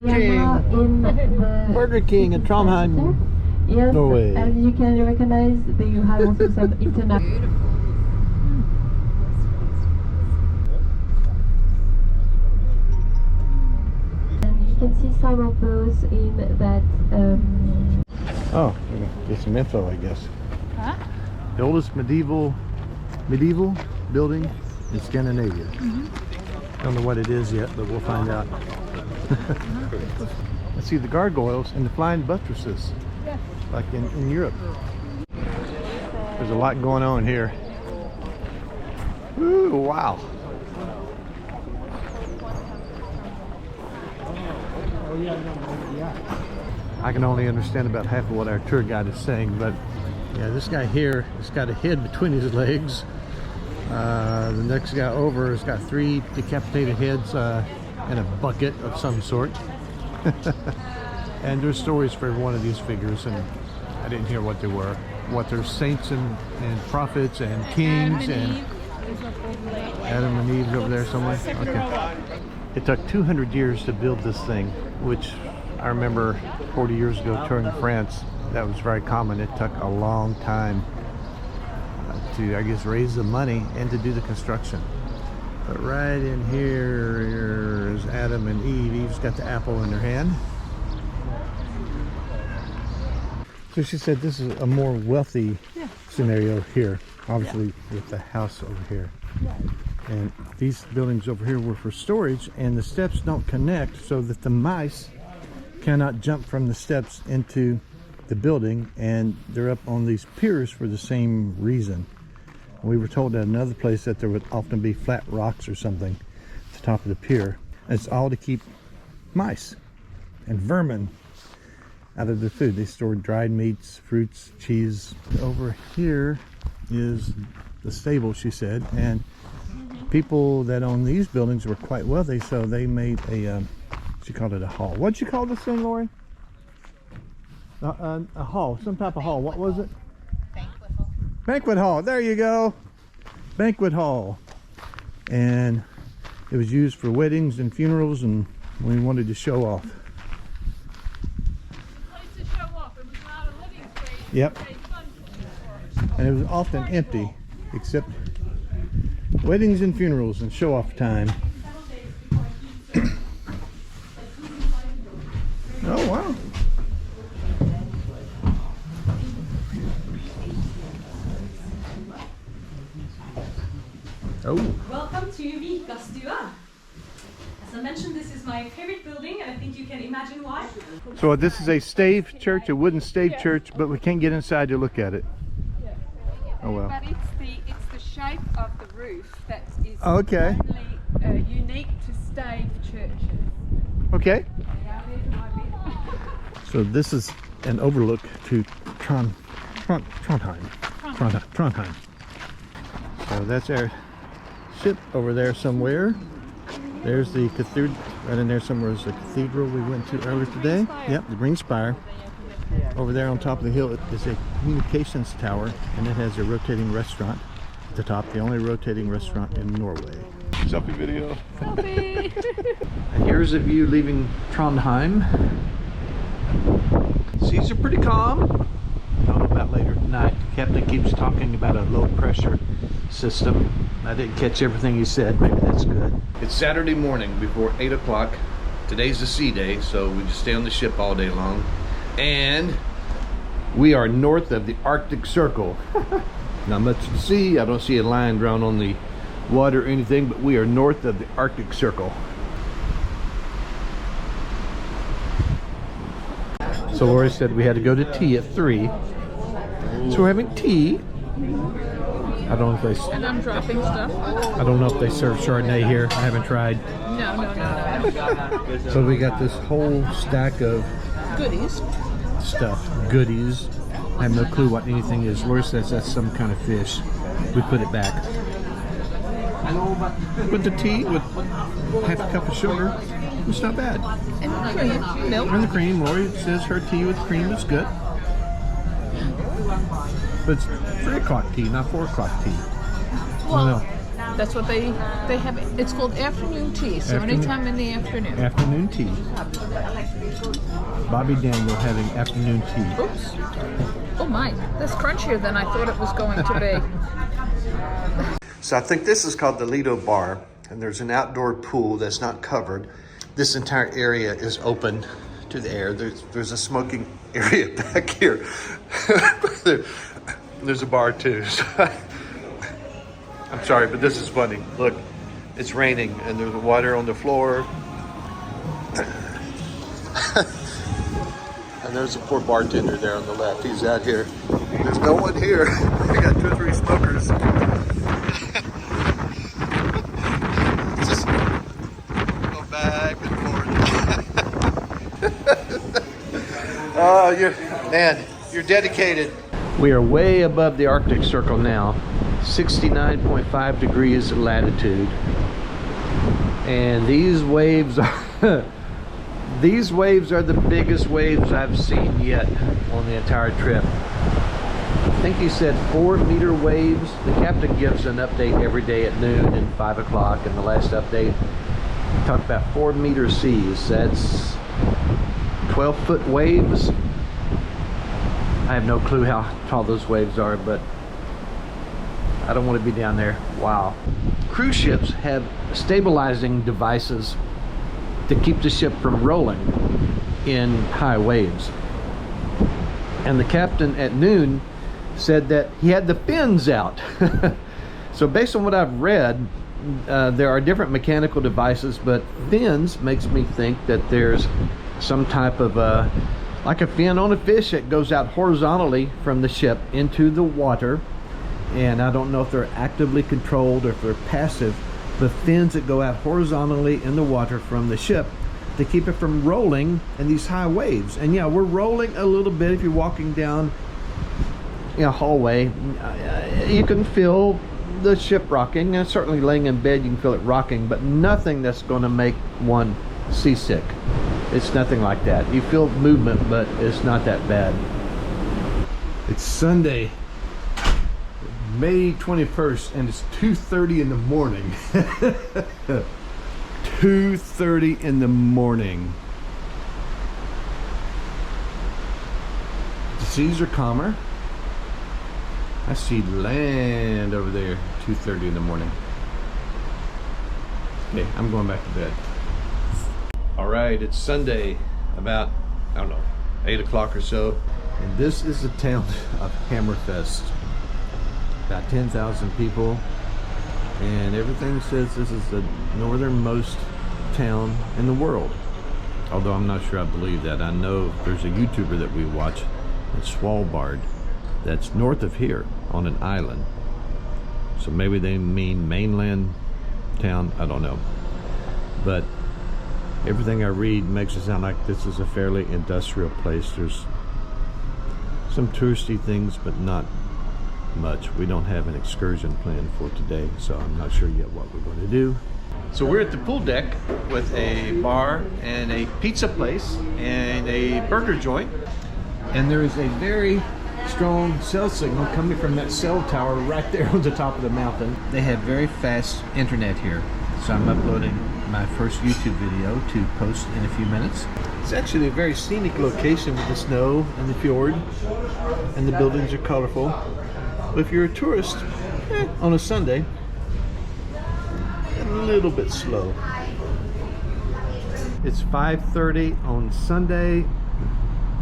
Burger King in Trondheim, yes, Norway. And you can recognize that you have also some international. And you can see some of those in that. Oh, we're gonna get some info, I guess. Huh? The oldest medieval building in Scandinavia. I don't know what it is yet, but we'll find out. Let's see the gargoyles and the flying buttresses, like in Europe. There's a lot going on here. Ooh, wow. I can only understand about half of what our tour guide is saying, but yeah, this guy here has got a head between his legs. The next guy over has got 3 decapitated heads and a bucket of some sort. And there's stories for every one of these figures, and I didn't hear what they were. What there's saints and prophets and kings and Adam and Eve over there somewhere. Okay. It took 200 years to build this thing, which I remember 40 years ago touring France. That was very common. It took a long time to, I guess, raise the money and to do the construction. But right in here is Adam and Eve. Eve's got the apple in her hand. So she said this is a more wealthy scenario here, obviously with the house over here. And these buildings over here were for storage, and the steps don't connect so that the mice cannot jump from the steps into the building, and they're up on these piers for the same reason. We were told at another place that there would often be flat rocks or something at the top of the pier. And it's all to keep mice and vermin out of the food. They stored dried meats, fruits, cheese. Over here is the stable, she said, and people that own these buildings were quite wealthy, so they made a she called it a hall. What'd you call this thing, Lori? A hall, some type of hall. What was it? Banquet hall. Banquet hall. There you go. Banquet hall. And it was used for weddings and funerals, and we wanted to show off. To show off. It was not a living space. Yep. And it was often empty, except weddings and funerals and show off time. Oh wow. Oh. Welcome to Vikastua. As I mentioned, this is my favorite building, and I think you can imagine why. So this is a stave church, a wooden stave church, but we can't get inside to look at it. Oh well. But it's the shape of the roof that is okay. only unique to stave churches. Okay. So this is an overlook to Trondheim. So that's our ship over there somewhere. There's the cathedral. Right in there somewhere is the cathedral we went to earlier today. Yep, the Green Spire. Over there on top of the hill is a communications tower, and it has a rotating restaurant at the top, the only rotating restaurant in Norway. Selfie video. Selfie. And here's a view leaving Trondheim. Seas are pretty calm. Don't know about later tonight. Captain keeps talking about a low pressure system. I didn't catch everything he said. Maybe that's good. It's Saturday morning before 8 o'clock. Today's a sea day, so we just stay on the ship all day long. And we are north of the Arctic Circle. Not much to see. I don't see a line drawn on the water or anything, but we are north of the Arctic Circle. So Lori said we had to go to tea at 3. So we're having tea. I don't know if they... And I'm dropping stuff. I don't know if they serve Chardonnay here. I haven't tried. No. So we got this whole stack of Goodies. Goodies. I have no clue what anything is. Lori says that's some kind of fish. We put it back. With the tea, with half a cup of sugar, it's not bad. And cream. Milk. And the cream, Lori says her tea with cream is good. But it's 3 o'clock tea, not 4 o'clock tea. Well, no. That's what they have. It's called afternoon tea. So anytime in the afternoon. Afternoon tea. Bobby Daniel having afternoon tea. Oops. Oh my, that's crunchier than I thought it was going to be. So I think this is called the Lido Bar, and there's an outdoor pool that's not covered. This entire area is open to the air. There's a smoking area back here. There's a bar too. So I'm sorry, but this is funny. Look, it's raining and there's water on the floor. And there's a poor bartender there on the left. He's out here. There's no one here. I got 2 or 3 smokers. Just go back and forth. Oh, you're dedicated. We are way above the Arctic Circle now, 69.5 degrees latitude. And these waves are these waves are the biggest waves I've seen yet on the entire trip. I think he said 4-meter waves. The captain gives an update every day at noon and 5 o'clock, and the last update talked about 4-meter seas. That's 12-foot waves. I have no clue how tall those waves are, but I don't want to be down there. Wow. Cruise ships have stabilizing devices to keep the ship from rolling in high waves. And the captain at noon said that he had the fins out. So based on what I've read, there are different mechanical devices, but fins makes me think that there's some type of like a fin on a fish that goes out horizontally from the ship into the water. And I don't know if they're actively controlled or if they're passive, but fins that go out horizontally in the water from the ship to keep it from rolling in these high waves. And yeah, we're rolling a little bit. If you're walking down a hallway, you can feel the ship rocking, and certainly laying in bed you can feel it rocking, but nothing that's going to make one seasick. It's nothing like that. You feel movement, but it's not that bad. It's Sunday, May 21st, and it's 2:30 in the morning. 2:30 in the morning. The seas are calmer. I see land over there. 2:30 in the morning. Okay, I'm going back to bed. All right, it's Sunday, about, I don't know, 8 o'clock or so. And this is the town of Hammerfest. About 10,000 people. And everything says this is the northernmost town in the world. Although I'm not sure I believe that. I know there's a YouTuber that we watch in Svalbard that's north of here on an island. So maybe they mean mainland town, I don't know. But everything I read makes it sound like this is a fairly industrial place. There's some touristy things, but not much. We don't have an excursion planned for today, so I'm not sure yet what we're going to do. So we're at the pool deck with a bar and a pizza place and a burger joint. And there is a very strong cell signal coming from that cell tower right there on the top of the mountain. They have very fast internet here. So I'm uploading my first YouTube video to post in a few minutes. It's actually a very scenic location with the snow and the fjord, and the buildings are colorful. But if you're a tourist, on a Sunday, a little bit slow. It's 5:30 on Sunday.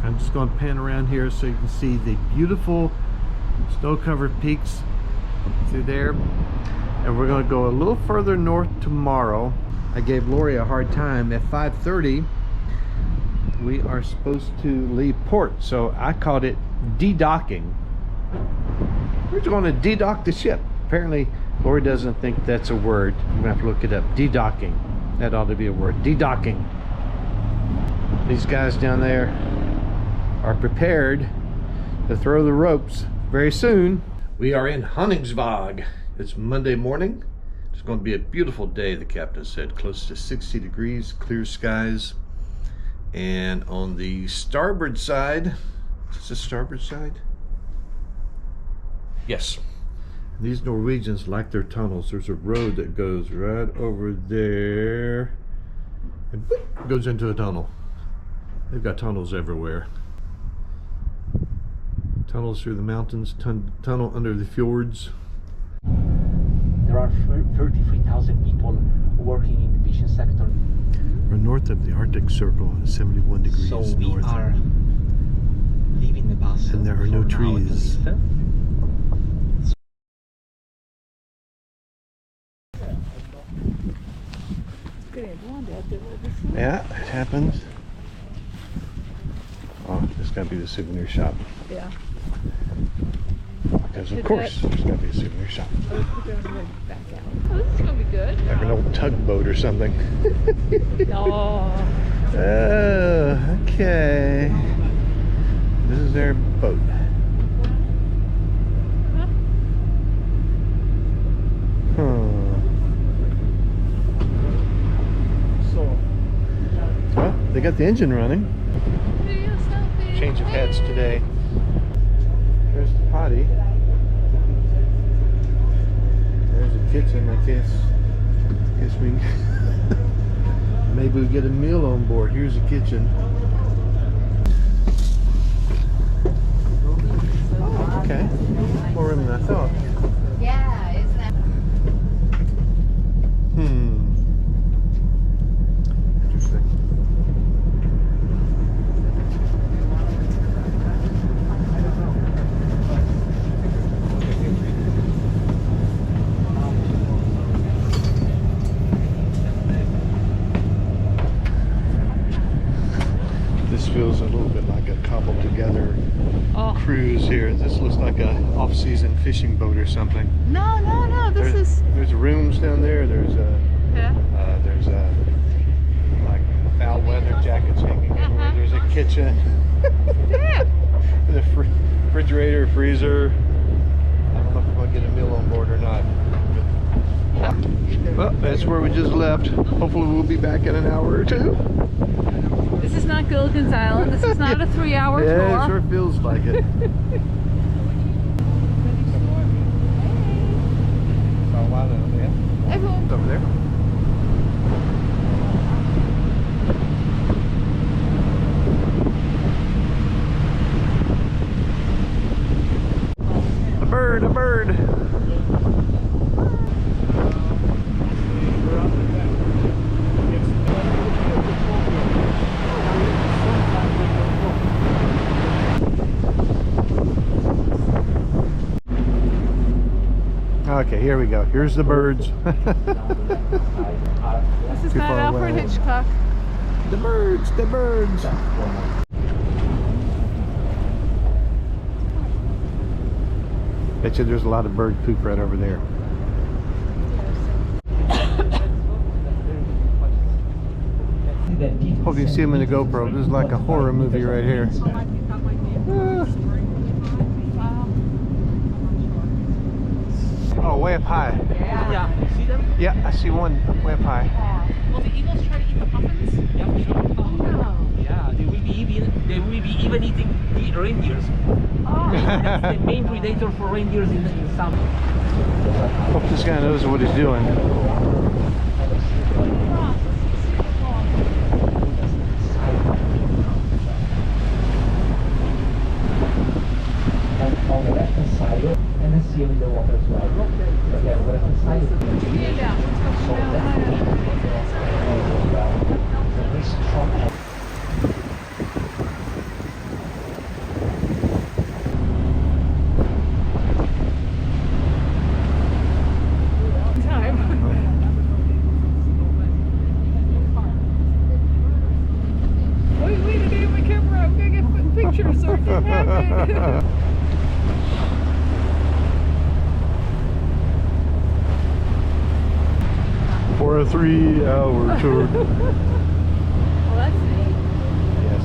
I'm just going to pan around here so you can see the beautiful snow-covered peaks through there. And we're going to go a little further north tomorrow. I gave Lori a hard time. At 5:30, we are supposed to leave port. So I called it de-docking. We're going to de-dock the ship. Apparently, Lori doesn't think that's a word. I'm going to have to look it up. De-docking. That ought to be a word. De-docking. These guys down there are prepared to throw the ropes very soon. We are in Honningsvag. It's Monday morning. It's going to be a beautiful day, the captain said. Close to 60 degrees, clear skies. And on the starboard side, is this the starboard side? Yes. These Norwegians like their tunnels. There's a road that goes right over there and boop, goes into a tunnel. They've got tunnels everywhere. Tunnels through the mountains, tunnel under the fjords. There are 33,000 people working in the fishing sector. We're north of the Arctic Circle, 71 degrees So we north. are leaving the bus. And there are no trees. Yeah, it happens. Oh, there's got to be the souvenir shop. Yeah. Because of course, there's got to be a souvenir shop. Oh, this is gonna be good. Like an old tugboat or something. Oh. Oh, okay. This is their boat. Well, they got the engine running. Change of heads today. There's the potty. There's a kitchen, I guess. We maybe we get a meal on board. Here's the kitchen. Oh, okay. More room than I thought. Yeah, isn't that? Interesting. This feels a little bit like a cobbled together cruise here. This looks like a off-season fishing boat or something. No, no, no. This is. There's rooms down there. There's a like foul weather jackets hanging everywhere. There's a kitchen. Yeah. With a refrigerator, freezer. I don't know if I'll get a meal on board or not. Well, that's where we just left. Hopefully we'll be back in an hour or two. This is not Gilligan's Island. This is not a 3-hour Yeah, tour. it sure feels like it. Everyone. Over there. A bird, a bird. Okay, here we go. Here's the birds. This is Too not far Alfred away. Hitchcock. The birds, the birds. Bet you there's a lot of bird poop right over there. Hope you see them in the GoPro. This is like a horror movie right here. Oh, way up high. Yeah, you see them? Yeah, I see one way up high. Will the eagles try to eat the puffins? Yeah, for sure. Oh, no. Yeah, they will be even eating the reindeers. Oh. That's the main predator for reindeers in summer. Hope this guy knows what he's doing. On the left hand side, and then see in the water as well. Yeah, the left hand side. So that's the main predator as well. It's a very strong. Wait, I got my camera. I'm gonna get pictures so it can happen. For a 3-hour tour. Well, that's neat. Yes.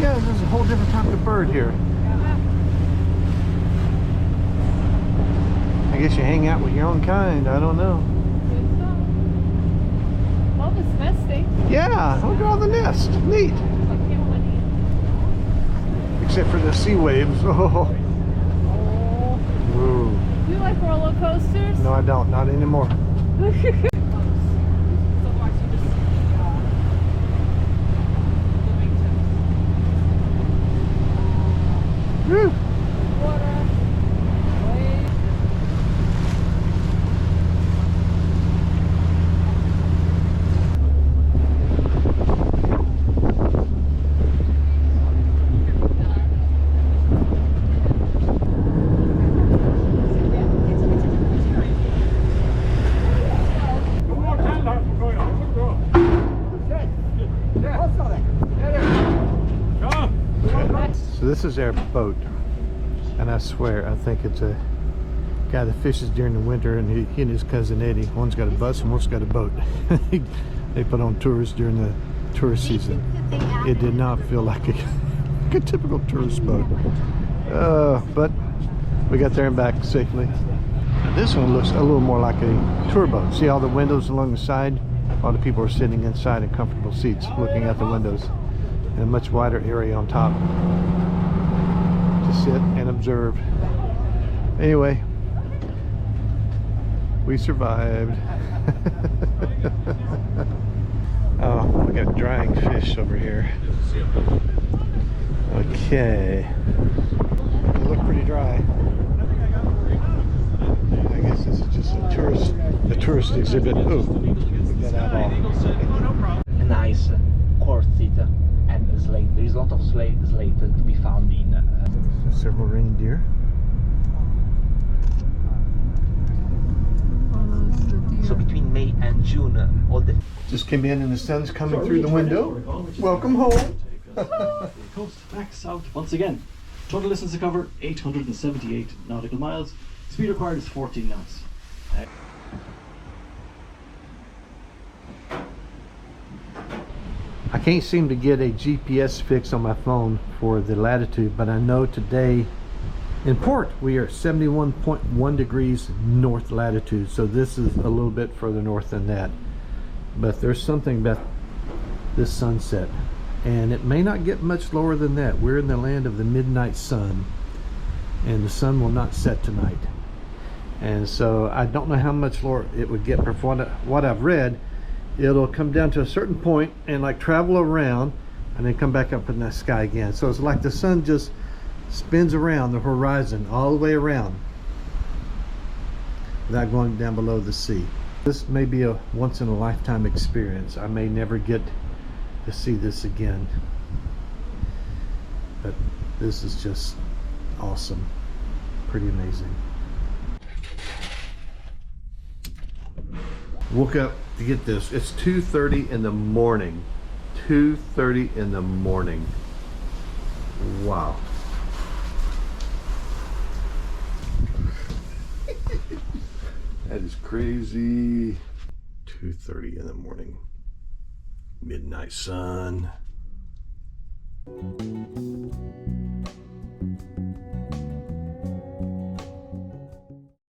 Yeah, there's a whole different type of bird here. I guess you hang out with your own kind. I don't know. Well, it's nesting. Yeah, look at all the nests. Neat. except for the sea waves. Oh. Ooh. Do you like roller coasters? No, I don't. Not anymore. Woo. So this is our boat, and I swear I think it's a guy that fishes during the winter, and he and his cousin Eddie, one's got a bus and one's got a boat. They put on tours during the tourist season. It did not feel like a typical tourist boat, but we got there and back safely. This one looks a little more like a tour boat. See all the windows along the side? All the people are sitting inside in comfortable seats looking out the windows, and a much wider area on top to sit and observe. Anyway, we survived. Oh, we got drying fish over here. Okay, they look pretty dry. I guess this is just a tourist exhibit. Ooh, we got out all. A nice quartz and slate. There is a lot of slate to be found in. Several reindeer. So between May and June, all the Just came in and the sun's coming through the window. Welcome home. Coast back south once again. Total distance to cover 878 nautical miles. Speed required is 14 knots. I can't seem to get a GPS fix on my phone for the latitude, but I know today in port we are 71.1 degrees north latitude, so this is a little bit further north than that. But there's something about this sunset, and it may not get much lower than that. We're in the land of the midnight sun, and the sun will not set tonight. And so I don't know how much lower it would get, but from what I've read, it'll come down to a certain point and like travel around and then come back up in the sky again. So it's like the sun just spins around the horizon all the way around without going down below the sea. This may be a once in a lifetime experience. I may never get to see this again, but this is just awesome. Pretty amazing. Woke up to get this. It's 2:30 in the morning. 2:30 in the morning. Wow. That is crazy. 2:30 in the morning. Midnight sun.